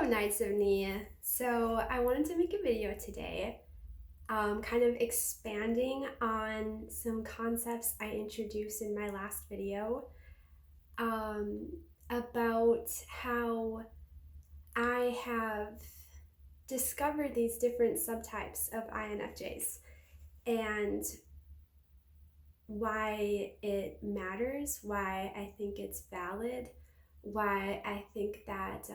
Nights of Nia. So I wanted to make a video today, kind of expanding on some concepts I introduced in my last video, um, about how I have discovered these different subtypes of INFJs and why it matters, why I think it's valid, why I think that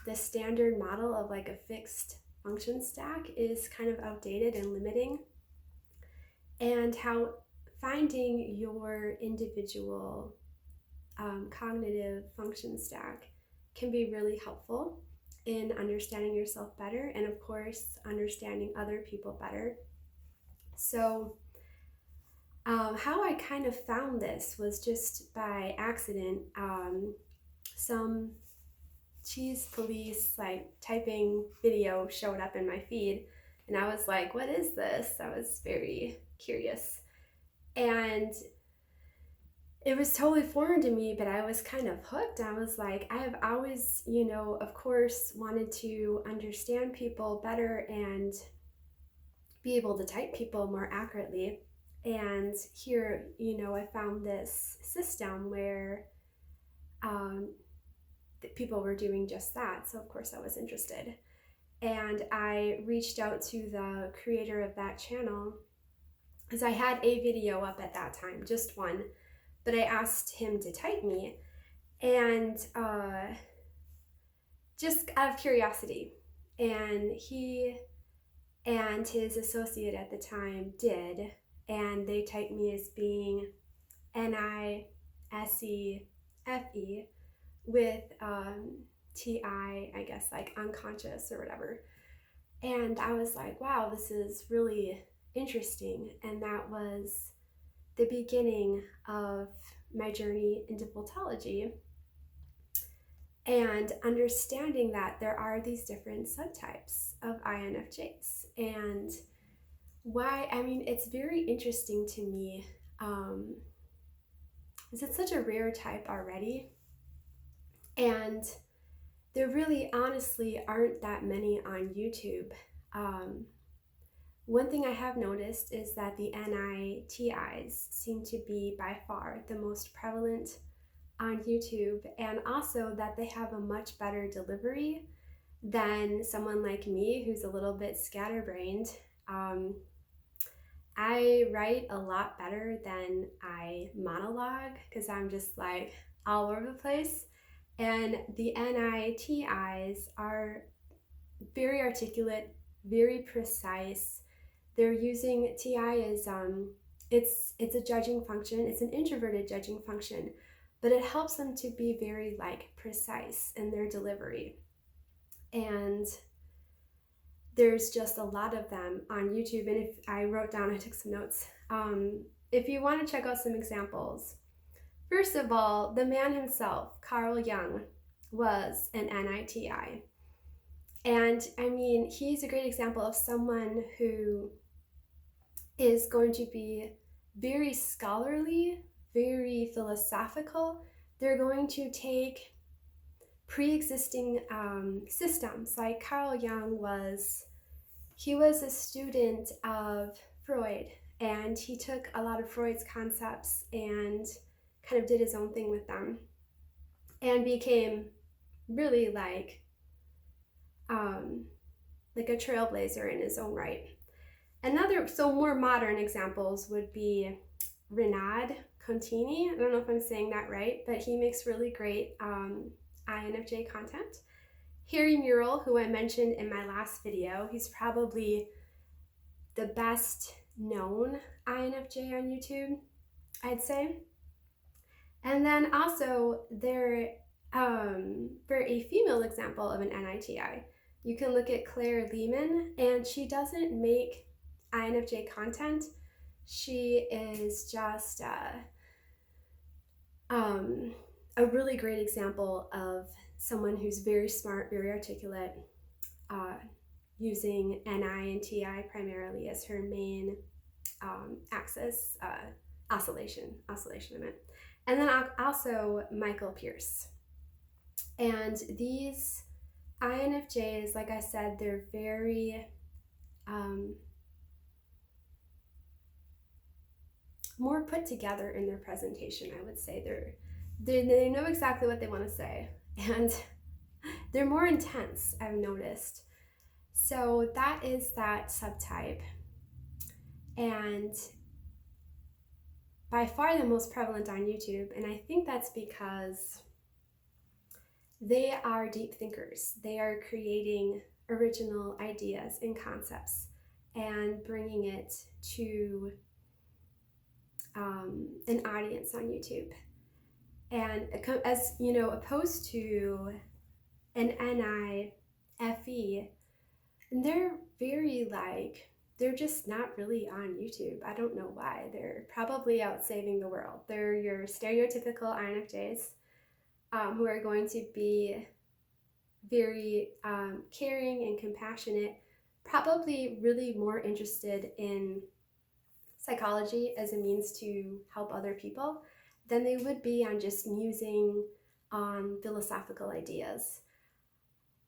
the standard model of like a fixed function stack is kind of outdated and limiting, and how finding your individual cognitive function stack can be really helpful in understanding yourself better and, of course, understanding other people better. So how I kind of found this was just by accident. Some cheese police like typing video showed up in my feed, and I was like, what is this? I was very curious, and it was totally foreign to me, but I was kind of hooked. I was like, I have always, of course, wanted to understand people better and be able to type people more accurately. And here, I found this system where people were doing just that. So of course I was interested. And I reached out to the creator of that channel because I had a video up at that time, just one, but I asked him to type me, and just out of curiosity. And he and his associate at the time did, and they typed me as being NISEFE with TI, I guess, like unconscious or whatever. And I was like, wow, this is really interesting. And that was the beginning of my journey into vultology and understanding that there are these different subtypes of INFJs. And why, it's very interesting to me. Is it such a rare type already? And there really honestly aren't that many on YouTube. One thing I have noticed is that the NITIs seem to be by far the most prevalent on YouTube, and also that they have a much better delivery than someone like me who's a little bit scatterbrained. I write a lot better than I monologue because I'm just like all over the place. And the NITIs are very articulate, very precise. They're using TI as it's a judging function. It's an introverted judging function, but it helps them to be very precise in their delivery. And there's just a lot of them on YouTube. And if I took some notes. If you want to check out some examples, first of all, the man himself, Carl Jung, was an NITI. And he's a great example of someone who is going to be very scholarly, very philosophical. They're going to take pre-existing systems. Like Carl Jung was a student of Freud, and he took a lot of Freud's concepts and kind of did his own thing with them and became really like a trailblazer in his own right. More modern examples would be Renaud Contini. I don't know if I'm saying that right, but he makes really great INFJ content. Harry Mural, who I mentioned in my last video, he's probably the best known INFJ on YouTube, I'd say. And then also there, for a female example of an NITI, you can look at Claire Lehman, and she doesn't make INFJ content. She is just a really great example of someone who's very smart, very articulate, using NI and TI primarily as her main axis, oscillation I meant. And then also Michael Pierce. And these INFJs, like I said, they're very more put together in their presentation. I would say they know exactly what they want to say, and they're more intense, I've noticed. So that is that subtype, and by far the most prevalent on YouTube. And I think that's because they are deep thinkers. They are creating original ideas and concepts and bringing it to an audience on YouTube. And as you know, opposed to an NIFE, and they're very they're just not really on YouTube. I don't know why. They're probably out saving the world. They're your stereotypical INFJs who are going to be very caring and compassionate, probably really more interested in psychology as a means to help other people than they would be on just musing on philosophical ideas.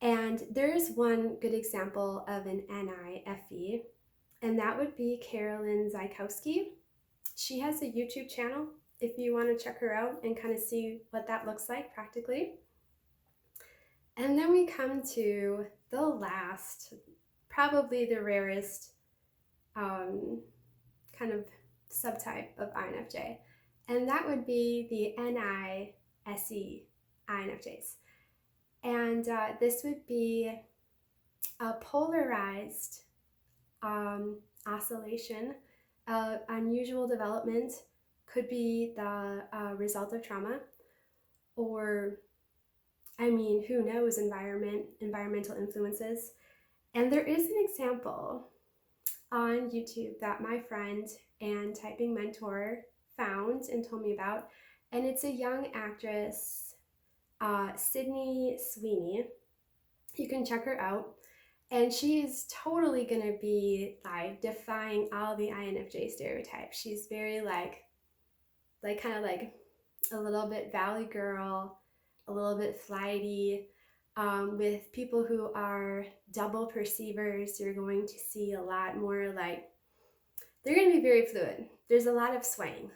And there's one good example of an NIFE, and that would be Carolyn Zykowski. She has a YouTube channel if you want to check her out and kind of see what that looks like practically. And then we come to the last, probably the rarest kind of subtype of INFJ, and that would be the NISE INFJs. And this would be a polarized oscillation. Unusual development could be the result of trauma, or who knows, environmental influences. And there is an example on YouTube that my friend and typing mentor found and told me about, and it's a young actress, Sydney Sweeney. You can check her out, and she is totally gonna be defying all the INFJ stereotypes. She's very kind of like a little bit valley girl, a little bit flighty. With people who are double perceivers, you're going to see a lot more they're going to be very fluid. There's a lot of swaying.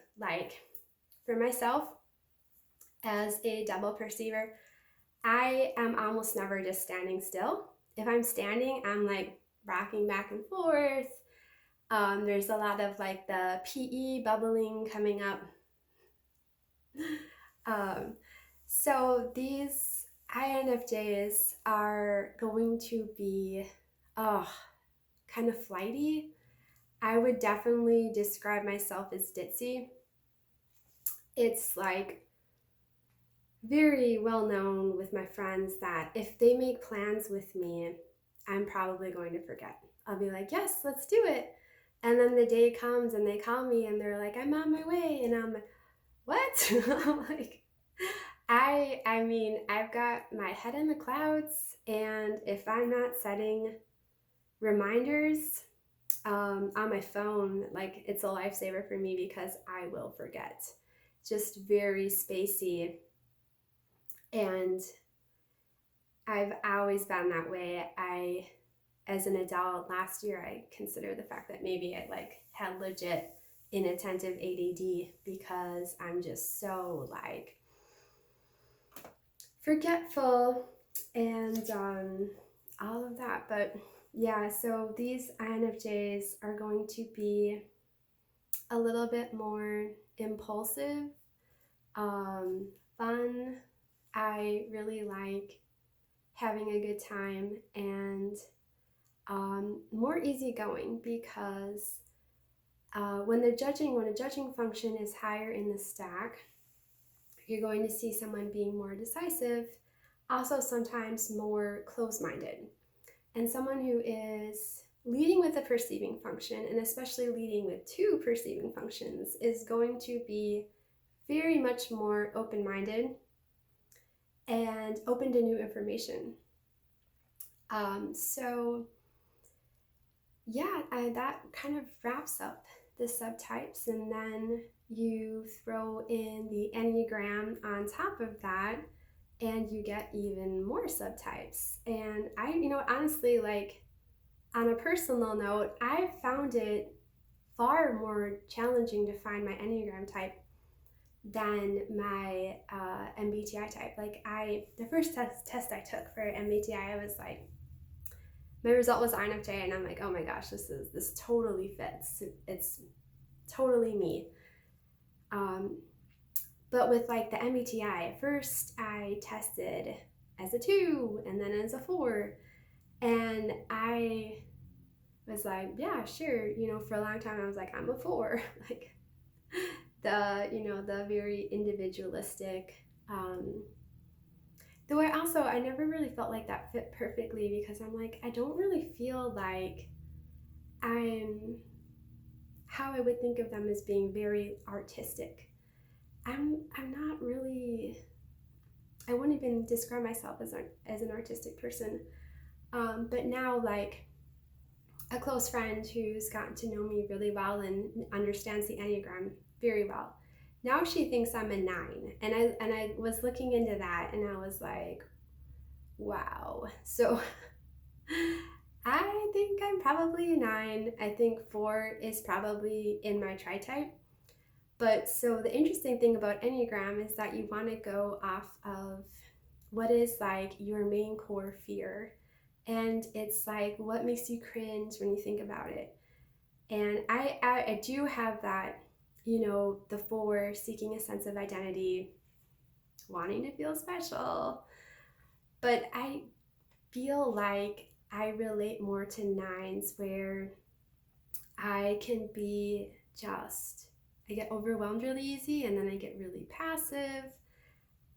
For myself, as a double perceiver, I am almost never just standing still. If I'm standing, I'm rocking back and forth. There's a lot of the PE bubbling coming up. So these INFJs are going to be kind of flighty. I would definitely describe myself as ditzy. It's very well known with my friends that if they make plans with me, I'm probably going to forget. I'll be like, yes, let's do it. And then the day comes and they call me and they're like, I'm on my way. And I'm like, what? I'm I've got my head in the clouds, and if I'm not setting reminders on my phone, it's a lifesaver for me because I will forget. Just very spacey, and I've always been that way. As an adult, last year, I consider the fact that maybe I had legit inattentive ADD because I'm just so forgetful and all of that. But yeah, so these INFJs are going to be a little bit more impulsive, fun. I really like having a good time, and more easygoing because when a judging function is higher in the stack, you're going to see someone being more decisive, also sometimes more close-minded. And someone who is leading with a perceiving function, and especially leading with two perceiving functions, is going to be very much more open-minded and open to new information. So yeah, that kind of wraps up the subtypes, and then you throw in the Enneagram on top of that, and you get even more subtypes. And I, honestly, like on a personal note, I found it far more challenging to find my Enneagram type than my MBTI type. Like the first test I took for MBTI, I was like, my result was INFJ, and I'm like, oh my gosh, this totally fits. It's totally me. But with like the MBTI, first I tested as a 2 and then as a 4, and I was like, yeah, sure. For a long time I was like, I'm a 4, like the very individualistic. Though I never really felt like that fit perfectly, because I'm like, I don't really feel like I'm how I would think of them as being very artistic. I'm not really. I wouldn't even describe myself as an artistic person. But now, like a close friend who's gotten to know me really well and understands the Enneagram very well, now she thinks I'm a 9, and I was looking into that, and I was like, wow. So I think I'm probably a 9. I think 4 is probably in my tri-type. But so the interesting thing about Enneagram is that you want to go off of what is like your main core fear. And it's like what makes you cringe when you think about it. And I do have that, the 4 seeking a sense of identity, wanting to feel special. But I feel like I relate more to 9s, where I can be I get overwhelmed really easy, and then I get really passive.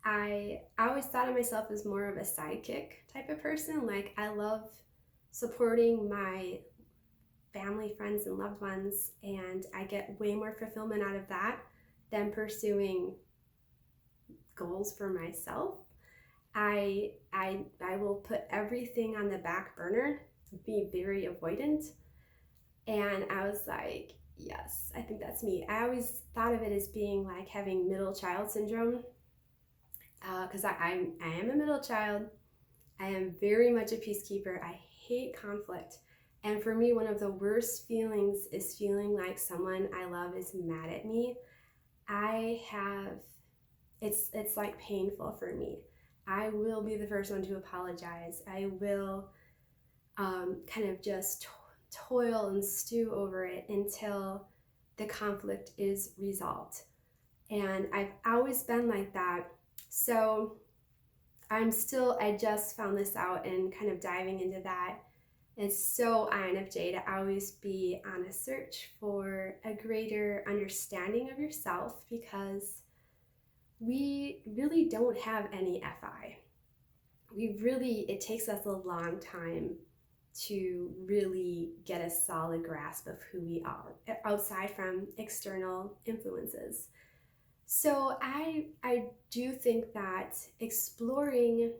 I always thought of myself as more of a sidekick type of person. Like, I love supporting my family, friends, and loved ones, and I get way more fulfillment out of that than pursuing goals for myself. I will put everything on the back burner, be very avoidant. And I was like, yes, I think that's me. I always thought of it as being like having middle child syndrome, because I am a middle child. I am very much a peacekeeper. I hate conflict. And for me, one of the worst feelings is feeling like someone I love is mad at me. It's like painful for me. I will be the first one to apologize. I will kind of just toil and stew over it until the conflict is resolved. And I've always been like that. So I just found this out and kind of diving into that. It's so INFJ to always be on a search for a greater understanding of yourself, because we really don't have any FI. It takes us a long time to really get a solid grasp of who we are outside from external influences. So I do think that exploring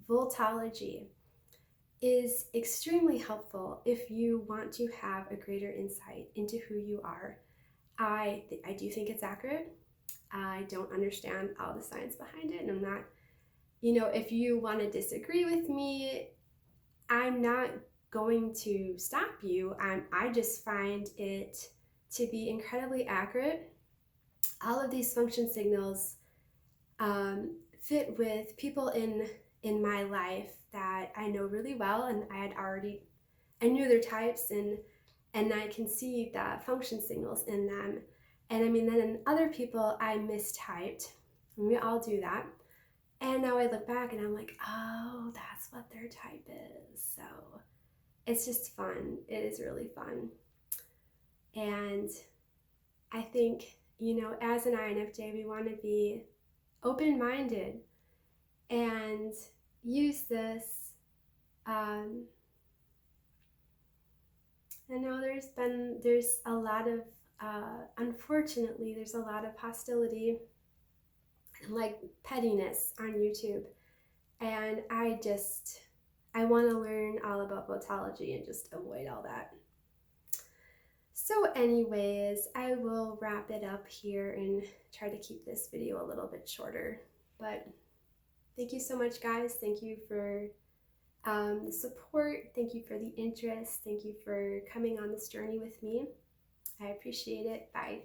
vultology is extremely helpful if you want to have a greater insight into who you are. I do think it's accurate. I don't understand all the science behind it, and I'm not, if you want to disagree with me, I'm not going to stop you. I just find it to be incredibly accurate. All of these function signals fit with people in my life that I know really well, and I knew their types, and I can see the function signals in them. And I mean, then in other people I mistyped, and we all do that. And now I look back and I'm like, oh, that's what their type is. So it's just fun. It is really fun. And I think, as an INFJ, we want to be open-minded and use this. I know there's a lot of, unfortunately, there's a lot of hostility and like pettiness on YouTube. And I want to learn all about vultology and just avoid all that. So anyways, I will wrap it up here and try to keep this video a little bit shorter. But Thank you so much, guys. Thank you for the support. Thank you for the interest. Thank you for coming on this journey with me. I appreciate it. Bye.